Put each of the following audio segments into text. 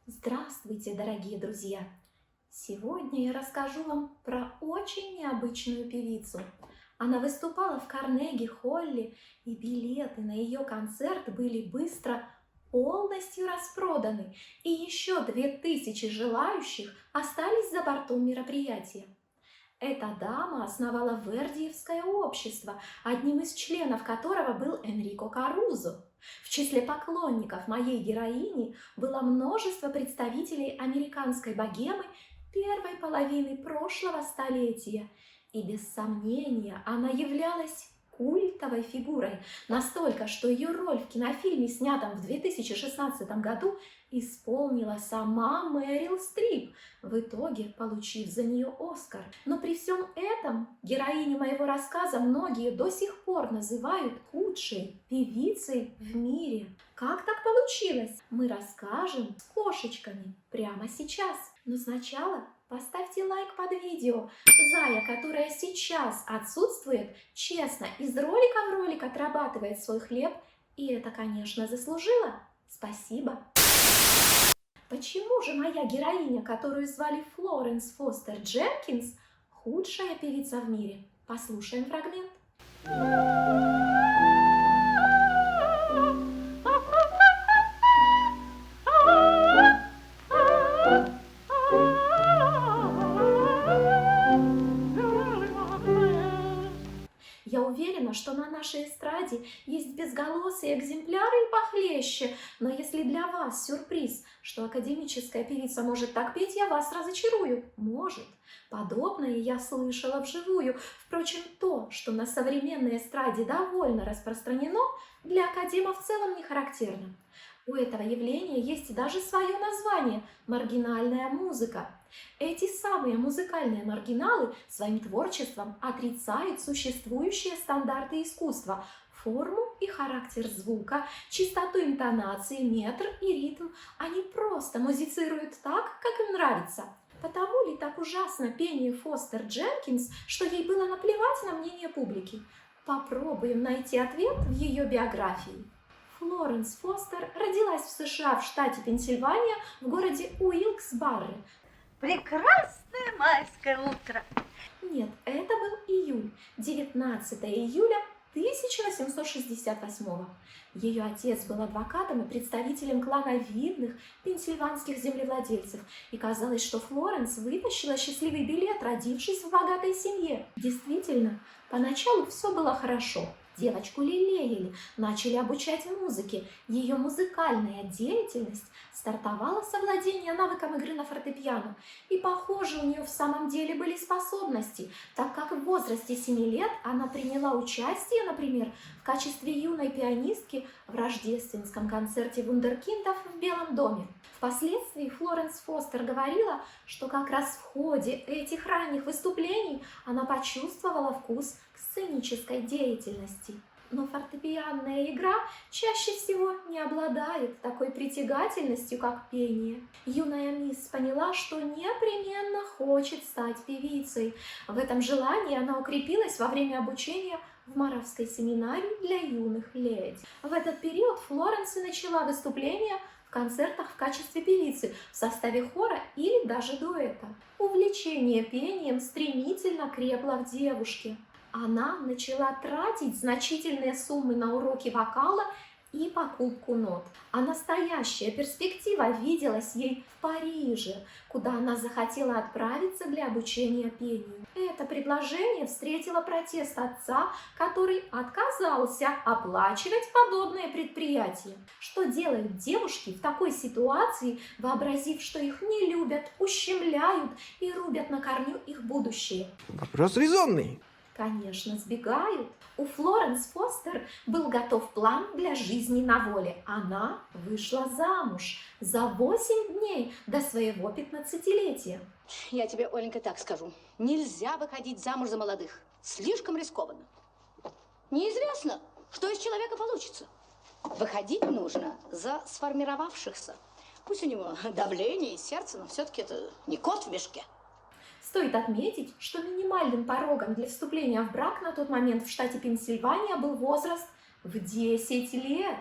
Здравствуйте, дорогие друзья! Сегодня я расскажу вам про очень необычную певицу. Она выступала в Карнеги-Холле, и билеты на ее концерт были быстро полностью распроданы, и еще 2000 желающих остались за бортом мероприятия. Эта дама основала Вердиевское общество, одним из членов которого был Энрико Карузо. В числе поклонников моей героини было множество представителей американской богемы первой половины прошлого столетия. И без сомнения она являлась культовой фигурой, настолько, что ее роль в кинофильме, снятом в 2016 году, исполнила сама Мэрил Стрип, в итоге получив за нее Оскар. Но при всем этом героиню моего рассказа многие до сих пор называют худшей певицей в мире. Как так получилось? Мы расскажем с кошечками прямо сейчас. Но сначала поставьте лайк под видео. Зая, которая сейчас отсутствует, честно, из ролика в ролик отрабатывает свой хлеб, и это, конечно, заслужила. Спасибо. Почему же моя героиня, которую звали Флоренс Фостер Дженкинс, худшая певица в мире? Послушаем фрагмент. Я уверена, что на нашей эстраде есть безголосые экземпляры и похлеще, но если для вас сюрприз, что академическая певица может так петь, я вас разочарую. Может. Подобное я слышала вживую. Впрочем, то, что на современной эстраде довольно распространено, для академа в целом не характерно. У этого явления есть даже свое название – маргинальная музыка. Эти самые музыкальные маргиналы своим творчеством отрицают существующие стандарты искусства, форму и характер звука, чистоту интонации, метр и ритм. Они просто музицируют так, как им нравится. Потому ли так ужасно пение Фостер Дженкинс, что ей было наплевать на мнение публики? Попробуем найти ответ в ее биографии. Флоренс Фостер родилась в США в штате Пенсильвания в городе Уилкс-Барре. Прекрасное майское утро. Нет, это был июль, 19 июля 1868. Ее отец был адвокатом и представителем клана видных пенсильванских землевладельцев, и казалось, что Флоренс вытащила счастливый билет, родившись в богатой семье. Действительно, поначалу все было хорошо. Девочку лелеяли, начали обучать музыке. Ее музыкальная деятельность стартовала с овладения навыком игры на фортепиано. И, похоже, у нее в самом деле были способности, так как в возрасте 7 лет она приняла участие, например, в качестве юной пианистки в рождественском концерте вундеркиндов в Белом доме. Впоследствии Флоренс Фостер говорила, что как раз в ходе этих ранних выступлений она почувствовала вкус к сценической деятельности. Но фортепианная игра чаще всего не обладает такой притягательностью, как пение. Юная мисс поняла, что непременно хочет стать певицей. В этом желании она укрепилась во время обучения в Моравской семинарии для юных леди. В этот период Флоренс и начала выступления в концертах в качестве певицы, в составе хора или даже дуэта. Увлечение пением стремительно крепло в девушке. Она начала тратить значительные суммы на уроки вокала и покупку нот. А настоящая перспектива виделась ей в Париже, куда она захотела отправиться для обучения пению. Это предложение встретило протест отца, который отказался оплачивать подобное предприятие. Что делают девушки в такой ситуации, вообразив, что их не любят, ущемляют и рубят на корню их будущее? Вопрос резонный. Конечно, сбегают. У Флоренс Фостер был готов план для жизни на воле. Она вышла замуж за 8 дней до своего 15-летия. Я тебе, Оленька, так скажу. Нельзя выходить замуж за молодых. Слишком рискованно. Неизвестно, что из человека получится. Выходить нужно за сформировавшихся. Пусть у него давление и сердце, но все-таки это не кот в мешке. Стоит отметить, что минимальным порогом для вступления в брак на тот момент в штате Пенсильвания был возраст в 10 лет.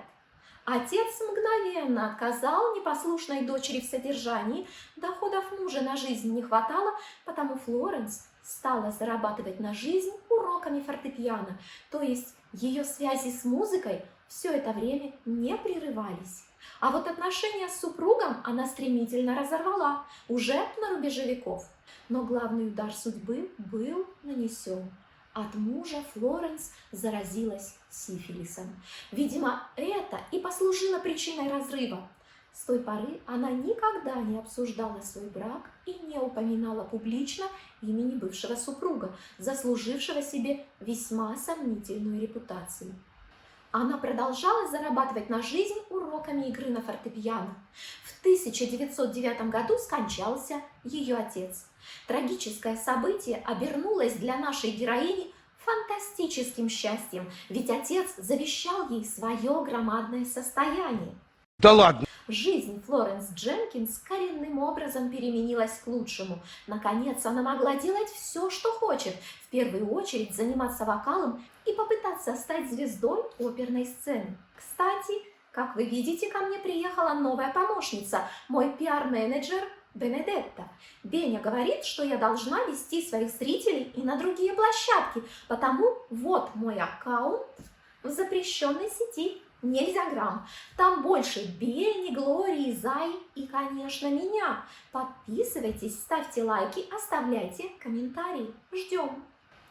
Отец мгновенно отказал непослушной дочери в содержании, доходов мужа на жизнь не хватало, потому Флоренс стала зарабатывать на жизнь уроками фортепиано, то есть ее связи с музыкой все это время не прерывались. А вот отношения с супругом она стремительно разорвала, уже на рубеже веков. Но главный удар судьбы был нанесен. От мужа Флоренс заразилась сифилисом. Видимо, это и послужило причиной разрыва. С той поры она никогда не обсуждала свой брак и не упоминала публично имени бывшего супруга, заслужившего себе весьма сомнительную репутацию. Она продолжала зарабатывать на жизнь уроками игры на фортепиано. В 1909 году скончался ее отец. Трагическое событие обернулось для нашей героини фантастическим счастьем, ведь отец завещал ей свое громадное состояние. Да ладно! Жизнь Флоренс Дженкинс коренным образом переменилась к лучшему. Наконец, она могла делать все, что хочет. В первую очередь заниматься вокалом и попытаться стать звездой оперной сцены. Кстати, как вы видите, ко мне приехала новая помощница, мой пиар-менеджер Бенедетта. Беня говорит, что я должна вести своих зрителей и на другие площадки, потому вот мой аккаунт в запрещенной сети. Нельзя грамм. Там больше Бени, Глории, Зай и, конечно, меня. Подписывайтесь, ставьте лайки, оставляйте комментарии. Ждем.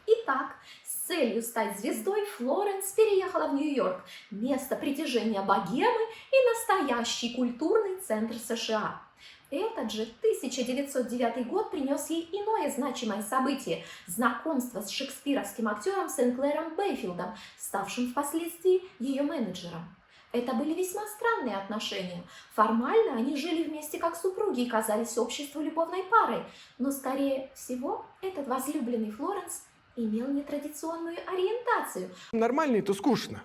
Итак, с целью стать звездой Флоренс переехала в Нью-Йорк, место притяжения богемы и настоящий культурный центр США. Этот же 1909 год принес ей иное значимое событие – знакомство с шекспировским актером Сенклером Бэйфилдом, ставшим впоследствии ее менеджером. Это были весьма странные отношения. Формально они жили вместе как супруги и казались обществу любовной парой, но, скорее всего, этот возлюбленный Флоренс имел нетрадиционную ориентацию. Нормально, это скучно.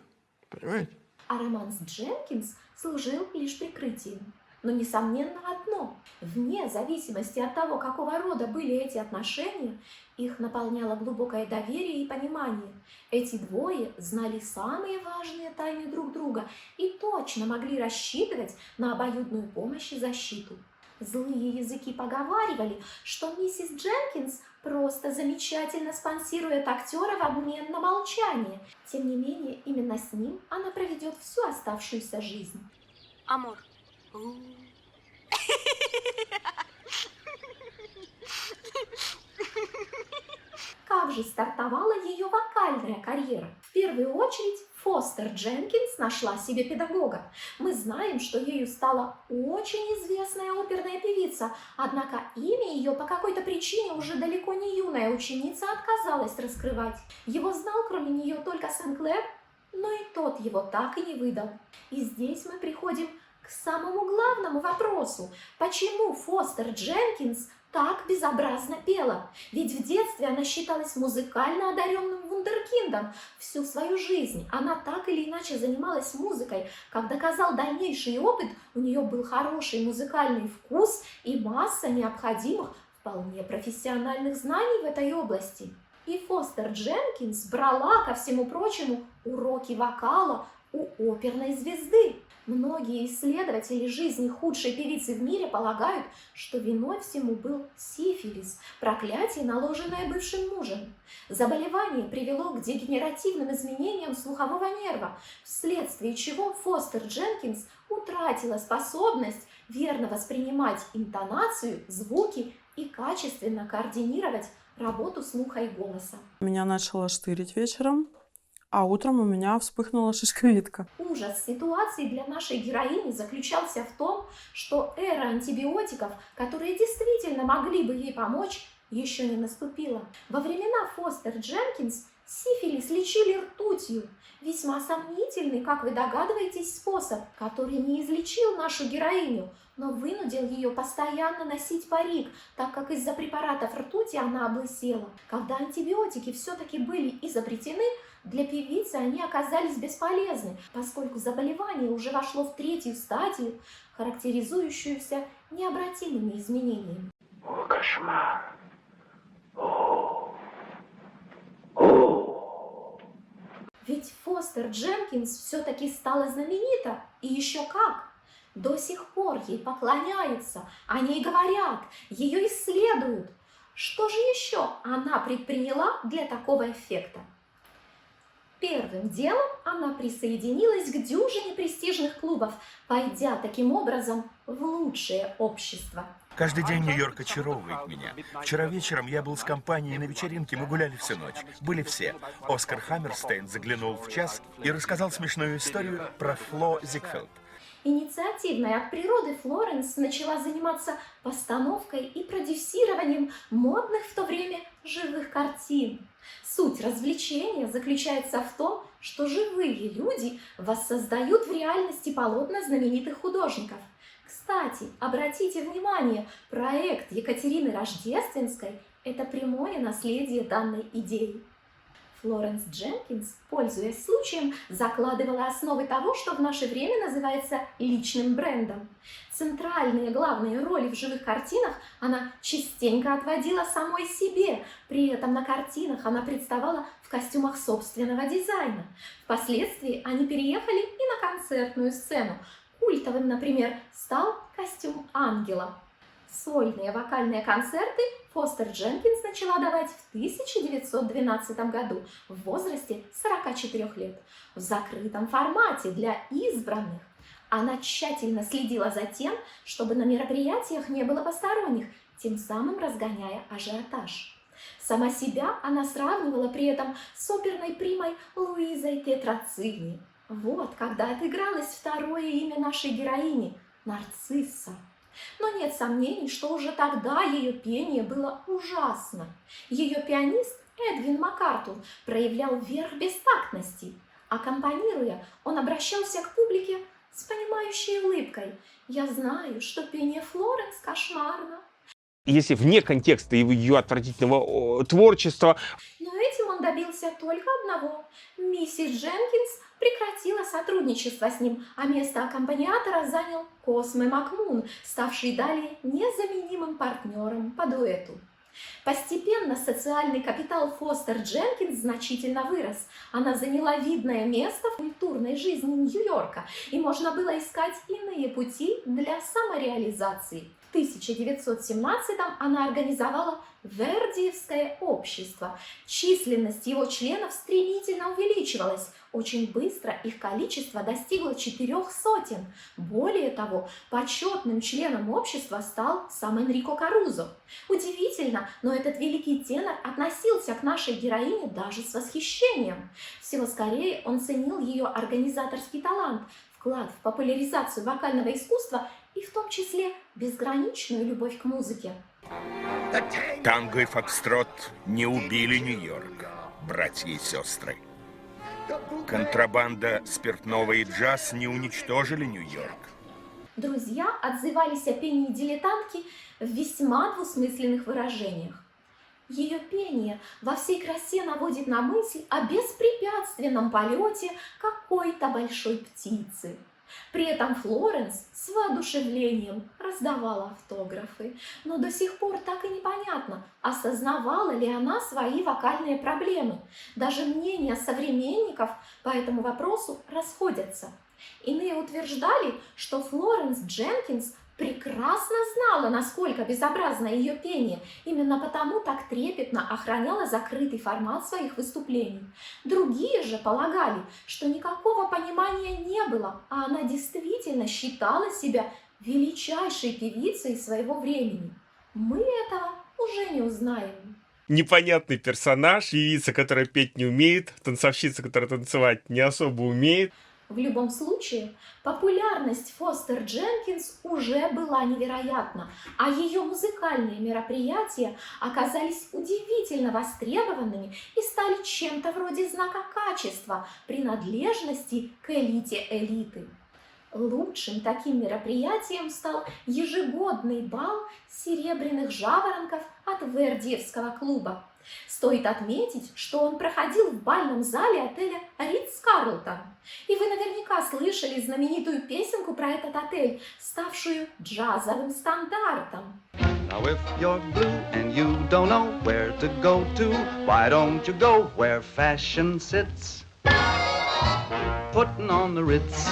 Понимаете? А роман с Дженкинс служил лишь прикрытием. Но несомненно одно – вне зависимости от того, какого рода были эти отношения, их наполняло глубокое доверие и понимание. Эти двое знали самые важные тайны друг друга и точно могли рассчитывать на обоюдную помощь и защиту. Злые языки поговаривали, что миссис Дженкинс просто замечательно спонсирует актера в обмен на молчание. Тем не менее, именно с ним она проведет всю оставшуюся жизнь. Амор. Как же стартовала ее вокальная карьера? В первую очередь Фостер Дженкинс нашла себе педагога. Мы знаем, что ею стала очень известная оперная певица, однако имя ее по какой-то причине уже далеко не юная ученица отказалась раскрывать. Его знал кроме нее только Сенклер, но и тот его так и не выдал. И здесь мы приходим к самому главному вопросу. Почему Фостер Дженкинс так безобразно пела? Ведь в детстве она считалась музыкально одаренным вундеркиндом. Всю свою жизнь она так или иначе занималась музыкой. Как доказал дальнейший опыт, у нее был хороший музыкальный вкус и масса необходимых, вполне профессиональных знаний в этой области. И Фостер Дженкинс брала, ко всему прочему, уроки вокала у оперной звезды. Многие исследователи жизни худшей певицы в мире полагают, что виной всему был сифилис, проклятие, наложенное бывшим мужем. Заболевание привело к дегенеративным изменениям слухового нерва, вследствие чего Фостер Дженкинс утратила способность верно воспринимать интонацию, звуки и качественно координировать работу слуха и голоса. Меня начало штырить вечером, а утром у меня вспыхнула шишковидка. Ужас ситуации для нашей героини заключался в том, что эра антибиотиков, которые действительно могли бы ей помочь, еще не наступила. Во времена Фостер Дженкинс сифилис лечили ртутью. Весьма сомнительный, как вы догадываетесь, способ, который не излечил нашу героиню, но вынудил ее постоянно носить парик, так как из-за препаратов ртути она облысела. Когда антибиотики все-таки были изобретены, для певицы они оказались бесполезны, поскольку заболевание уже вошло в третью стадию, характеризующуюся необратимыми изменениями. О, кошмар! Ведь Фостер Дженкинс все-таки стала знаменита, и еще как. До сих пор ей поклоняются, о ней говорят, ее исследуют. Что же еще она предприняла для такого эффекта? Первым делом она присоединилась к дюжине престижных клубов, пойдя таким образом в лучшее общество. Каждый день Нью-Йорк очаровывает меня. Вчера вечером я был с компанией на вечеринке, мы гуляли всю ночь. Были все. Оскар Хаммерстейн заглянул в час и рассказал смешную историю про Фло Зигфельд. Инициативная от природы Флоренс начала заниматься постановкой и продюсированием модных в то время живых картин. Суть развлечения заключается в том, что живые люди воссоздают в реальности полотна знаменитых художников. Кстати, обратите внимание, проект Екатерины Рождественской – это прямое наследие данной идеи. Флоренс Дженкинс, пользуясь случаем, закладывала основы того, что в наше время называется личным брендом. Центральные главные роли в живых картинах она частенько отводила самой себе, при этом на картинах она представала в костюмах собственного дизайна. Впоследствии они переехали и на концертную сцену. Культовым, например, стал костюм ангела. Сольные вокальные концерты Фостер Дженкинс начала давать в 1912 году в возрасте 44 лет в закрытом формате для избранных. Она тщательно следила за тем, чтобы на мероприятиях не было посторонних, тем самым разгоняя ажиотаж. Сама себя она сравнивала при этом с оперной примой Луизой Тетрацини. Вот когда отыгралось второе имя нашей героини – Нарцисса. Но нет сомнений, что уже тогда ее пение было ужасно. Ее пианист Эдвин Маккартун проявлял верх бестактности. Аккомпанируя, он обращался к публике с понимающей улыбкой. «Я знаю, что пение Флоренс кошмарно». Если вне контекста ее отвратительного творчества. Но этим он добился только одного. Миссис Дженкинс прекратила сотрудничество с ним, а место аккомпаниатора занял Косме Макмун, ставший далее незаменимым партнером по дуэту. Постепенно социальный капитал Фостер Дженкинс значительно вырос. Она заняла видное место в культурной жизни Нью-Йорка, и можно было искать иные пути для самореализации. В 1917-м она организовала Вердиевское общество. Численность его членов стремительно увеличивалась. Очень быстро их количество достигло 400. Более того, почетным членом общества стал сам Энрико Карузо. Удивительно, но этот великий тенор относился к нашей героине даже с восхищением. Всего скорее он ценил ее организаторский талант, вклад в популяризацию вокального искусства и в том числе безграничную любовь к музыке. Танго и фокстрот не убили Нью-Йорк, братья и сестры. Контрабанда спиртного и джаз не уничтожили Нью-Йорк. Друзья отзывались о пении дилетантки в весьма двусмысленных выражениях. Ее пение во всей красе наводит на мысль о беспрепятственном полете какой-то большой птицы. При этом Флоренс с воодушевлением раздавала автографы, но до сих пор так и непонятно, осознавала ли она свои вокальные проблемы. Даже мнения современников по этому вопросу расходятся. Иные утверждали, что Флоренс Дженкинс прекрасно знала, насколько безобразно ее пение, именно потому так трепетно охраняла закрытый формат своих выступлений. Другие же полагали, что никакого понимания не было, а она действительно считала себя величайшей певицей своего времени. Мы этого уже не узнаем. Непонятный персонаж, певица, которая петь не умеет, танцовщица, которая танцевать не особо умеет. В любом случае, популярность Фостер Дженкинс уже была невероятна, а ее музыкальные мероприятия оказались удивительно востребованными и стали чем-то вроде знака качества, принадлежности к элите элиты. Лучшим таким мероприятием стал ежегодный бал серебряных жаворонков от Вердиевского клуба. Стоит отметить, что он проходил в бальном зале отеля Ритц-Карлтон. И вы наверняка слышали знаменитую песенку про этот отель, ставшую джазовым стандартом. Now if you're blue and you don't know where to go to, why don't you go where fashion sits? Putting on the Ritz.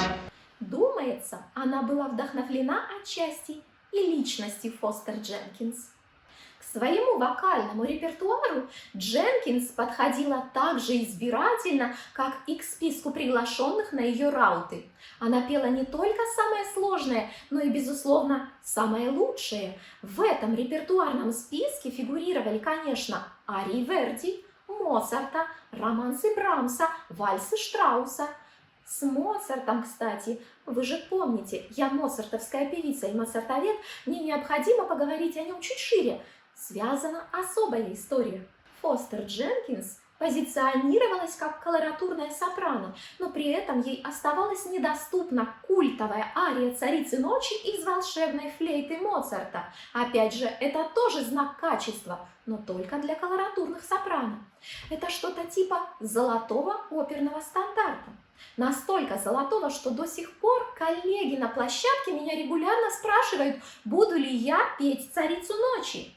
Думается, она была вдохновлена отчасти и личностью Фостер Дженкинс. К своему вокальному репертуару Дженкинс подходила так же избирательно, как и к списку приглашенных на ее рауты. Она пела не только самое сложное, но и, безусловно, самое лучшее. В этом репертуарном списке фигурировали, конечно, арии Верди, Моцарта, романсы Брамса, вальсы Штрауса. С Моцартом, кстати, вы же помните, я моцартовская певица и моцартовед, мне необходимо поговорить о нем чуть шире. Связана особая история. Фостер Дженкинс позиционировалась как колоратурная сопрано, но при этом ей оставалась недоступна культовая ария «Царицы ночи» из «Волшебной флейты» Моцарта. Опять же, это тоже знак качества, но только для колоратурных сопрано. Это что-то типа золотого оперного стандарта. Настолько золотого, что до сих пор коллеги на площадке меня регулярно спрашивают, буду ли я петь «Царицу ночи».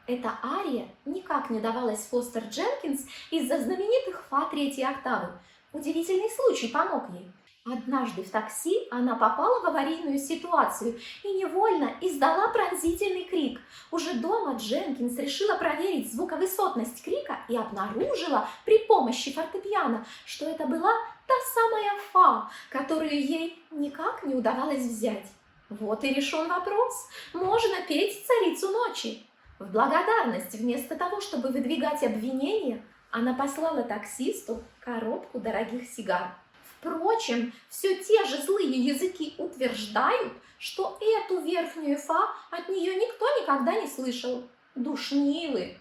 Эта ария никак не давалась Фостер Дженкинс из-за знаменитых фа третьей октавы. Удивительный случай помог ей. Однажды в такси она попала в аварийную ситуацию и невольно издала пронзительный крик. Уже дома Дженкинс решила проверить звуковысотность крика и обнаружила при помощи фортепиано, что это была та самая фа, которую ей никак не удавалось взять. Вот и решен вопрос. Можно петь «Царицу ночи». В благодарность, вместо того, чтобы выдвигать обвинения, она послала таксисту коробку дорогих сигар. Впрочем, все те же злые языки утверждают, что эту верхнюю фа от нее никто никогда не слышал. Душнилы!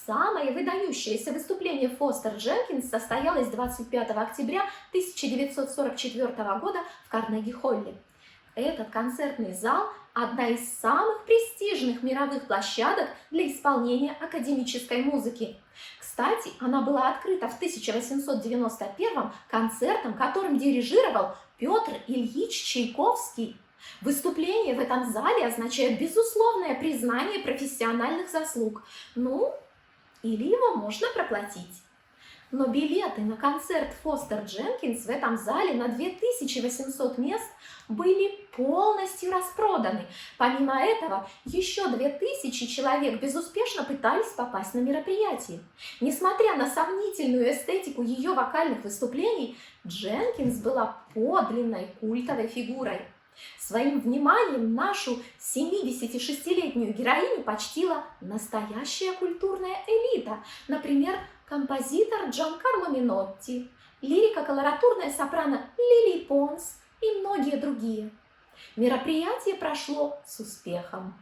Самое выдающееся выступление Фостер Дженкинс состоялось 25 октября 1944 года в Карнеги-Холле. Этот концертный зал – одна из самых престижных мировых площадок для исполнения академической музыки. Кстати, она была открыта в 1891 концертом, которым дирижировал Петр Ильич Чайковский. Выступление в этом зале означает безусловное признание профессиональных заслуг. Или его можно проплатить. Но билеты на концерт Фостер Дженкинс в этом зале на 2800 мест были полностью распроданы. Помимо этого, еще 2000 человек безуспешно пытались попасть на мероприятие. Несмотря на сомнительную эстетику ее вокальных выступлений, Дженкинс была подлинной культовой фигурой. Своим вниманием нашу 76-летнюю героиню почтила настоящая культурная элита, например, композитор Джанкарло Минотти, лирико-колоратурная сопрано Лили Понс и многие другие. Мероприятие прошло с успехом.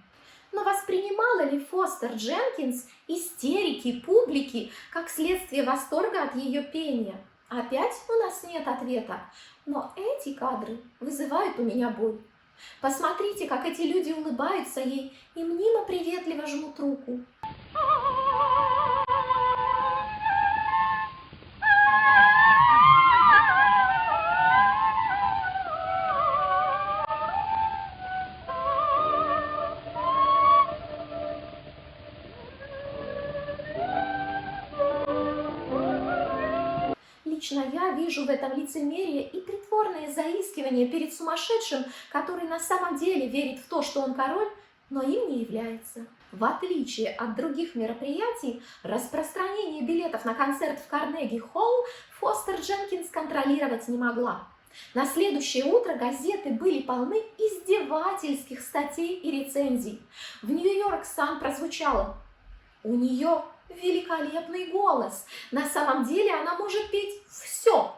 Но воспринимала ли Фостер Дженкинс истерики публики как следствие восторга от ее пения? Опять у нас нет ответа, но эти кадры вызывают у меня боль. Посмотрите, как эти люди улыбаются ей и мнимо приветливо жмут руку. Лично я вижу в этом лицемерие и притворное заискивание перед сумасшедшим, который на самом деле верит в то, что он король, но им не является. В отличие от других мероприятий, распространение билетов на концерт в Карнеги-Холл Фостер Дженкинс контролировать не могла. На следующее утро газеты были полны издевательских статей и рецензий. В Нью-Йорк Сан прозвучало: «У нее великолепный голос. На самом деле она может петь все,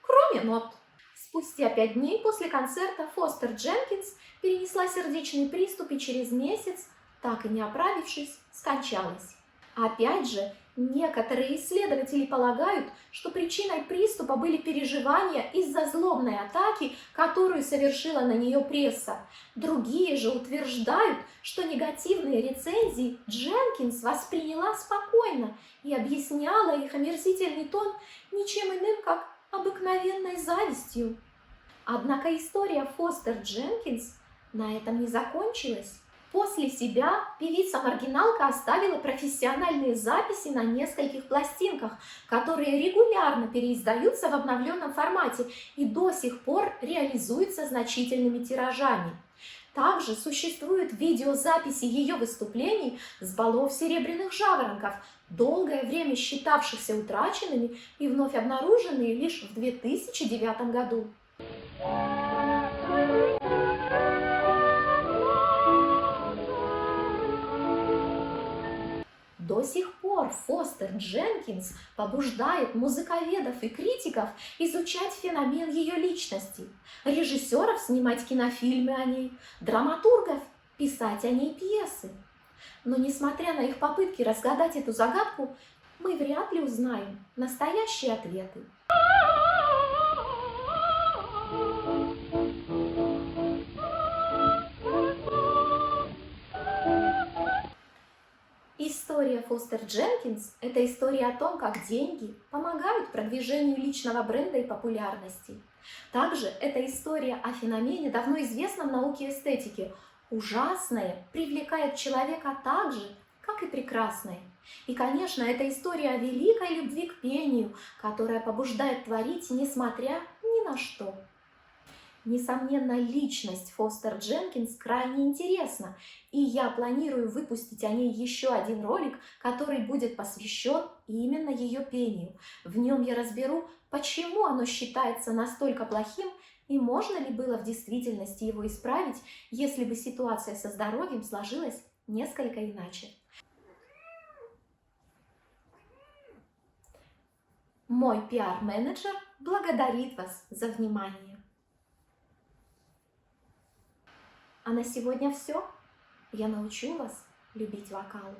кроме нот». Спустя 5 дней после концерта Фостер Дженкинс перенесла сердечный приступ и через месяц, так и не оправившись, скончалась. Опять же, некоторые исследователи полагают, что причиной приступа были переживания из-за злобной атаки, которую совершила на нее пресса. Другие же утверждают, что негативные рецензии Дженкинс восприняла спокойно и объясняла их омерзительный тон ничем иным, как обыкновенной завистью. Однако история Фостер Дженкинс на этом не закончилась. После себя певица-маргиналка оставила профессиональные записи на нескольких пластинках, которые регулярно переиздаются в обновленном формате и до сих пор реализуются значительными тиражами. Также существуют видеозаписи ее выступлений с балов серебряных жаворонков, долгое время считавшихся утраченными и вновь обнаруженные лишь в 2009 году. До сих пор Фостер Дженкинс побуждает музыковедов и критиков изучать феномен ее личности, режиссеров снимать кинофильмы о ней, драматургов писать о ней пьесы. Но несмотря на их попытки разгадать эту загадку, мы вряд ли узнаем настоящие ответы. История Фостер Дженкинс – это история о том, как деньги помогают продвижению личного бренда и популярности. Также это история о феномене, давно известном науке эстетики. Ужасное привлекает человека так же, как и прекрасное. И, конечно, это история о великой любви к пению, которая побуждает творить, несмотря ни на что. Несомненно, личность Фостер Дженкинс крайне интересна, и я планирую выпустить о ней еще один ролик, который будет посвящен именно ее пению. В нем я разберу, почему оно считается настолько плохим и можно ли было в действительности его исправить, если бы ситуация со здоровьем сложилась несколько иначе. Мой пиар-менеджер благодарит вас за внимание. А на сегодня все. Я научу вас любить вокал.